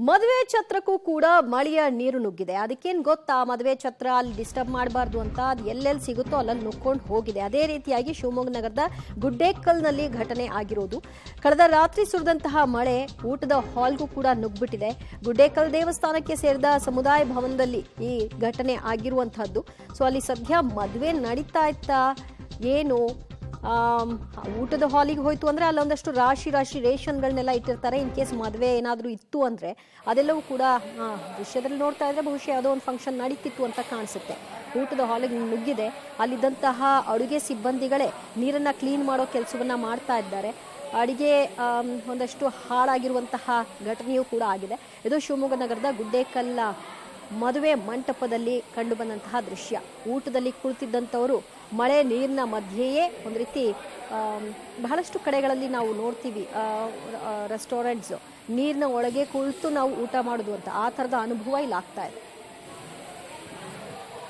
ಮದುವೆ ಛತ್ರಕ್ಕೂ ಕೂಡ ಮಳೆಯ ನೀರು ನುಗ್ಗಿದೆ. ಅದಕ್ಕೇನು ಗೊತ್ತಾ, ಮದುವೆ ಛತ್ರ ಅಲ್ಲಿ ಡಿಸ್ಟರ್ಬ್ ಮಾಡಬಾರ್ದು ಅಂತ ಅದು ಎಲ್ಲೆಲ್ಲಿ ಸಿಗುತ್ತೋ ಅಲ್ಲಲ್ಲಿ ನುಗ್ಕೊಂಡು ಹೋಗಿದೆ. ಅದೇ ರೀತಿಯಾಗಿ ಶಿವಮೊಗ್ಗ ನಗರದ ಗುಡ್ಡೇಕಲ್ನಲ್ಲಿ ಘಟನೆ ಆಗಿರೋದು. ಕಳೆದ ರಾತ್ರಿ ಸುರಿದಂತಹ ಮಳೆ ಊಟದ ಹಾಲ್ಗೂ ಕೂಡ ನುಗ್ಬಿಟ್ಟಿದೆ. ಗುಡ್ಡೇಕಲ್ ದೇವಸ್ಥಾನಕ್ಕೆ ಸೇರಿದ ಸಮುದಾಯ ಭವನದಲ್ಲಿ ಈ ಘಟನೆ ಆಗಿರುವಂತಹದ್ದು. ಸೊ ಅಲ್ಲಿ ಸದ್ಯ ಮದುವೆ ನಡೀತಾ ಇತ್ತಾ ಏನು, ಊಟದ ಹಾಲಿಗೆ ಹೋಯ್ತು ಅಂದ್ರೆ ಅಲ್ಲೊಂದಷ್ಟು ರಾಶಿ ರೇಷನ್ಗಳನ್ನೆಲ್ಲ ಇಟ್ಟಿರ್ತಾರೆ. ಇನ್ ಕೇಸ್ ಮದುವೆ ಏನಾದರೂ ಇತ್ತು ಅಂದ್ರೆ ಅದೆಲ್ಲವೂ ಕೂಡ ದೃಶ್ಯದಲ್ಲಿ ನೋಡ್ತಾ ಇದ್ರೆ ಬಹುಶಃ ಯಾವುದೋ ಒಂದು ಫಂಕ್ಷನ್ ನಡೀತಿತ್ತು ಅಂತ ಕಾಣಿಸುತ್ತೆ. ಊಟದ ಹಾಲಿಗೆ ನುಗ್ಗಿದೆ. ಅಲ್ಲಿದ್ದಂತಹ ಅಡುಗೆ ಸಿಬ್ಬಂದಿಗಳೇ ನೀರನ್ನ ಕ್ಲೀನ್ ಮಾಡೋ ಕೆಲಸವನ್ನ ಮಾಡ್ತಾ ಇದ್ದಾರೆ. ಅಡಿಗೆ ಒಂದಷ್ಟು ಹಾಳಾಗಿರುವಂತಹ ಘಟನೆಯೂ ಕೂಡ ಆಗಿದೆ. ಇದು ಶಿವಮೊಗ್ಗ ನಗರದ ಗುಡ್ಡೇಕಲ್ಲ ಮದುವೆ ಮಂಟಪದಲ್ಲಿ ಕಂಡು ಬಂದಂತಹ ದೃಶ್ಯ. ಊಟದಲ್ಲಿ ಕುಳಿತಿದ್ದಂಥವರು ಮಳೆ ನೀರಿನ ಮಧ್ಯೆಯೇ ಒಂದು ರೀತಿ ಬಹಳಷ್ಟು ಕಡೆಗಳಲ್ಲಿ ನಾವು ನೋಡ್ತೀವಿ ರೆಸ್ಟೋರೆಂಟ್ಸ್ ನೀರಿನ ಒಳಗೆ ಕುಳಿತು ನಾವು ಊಟ ಮಾಡೋದು ಅಂತ. ಆ ಥರದ ಅನುಭವ ಇಲ್ಲಿ ಆಗ್ತಾ ಇದೆ.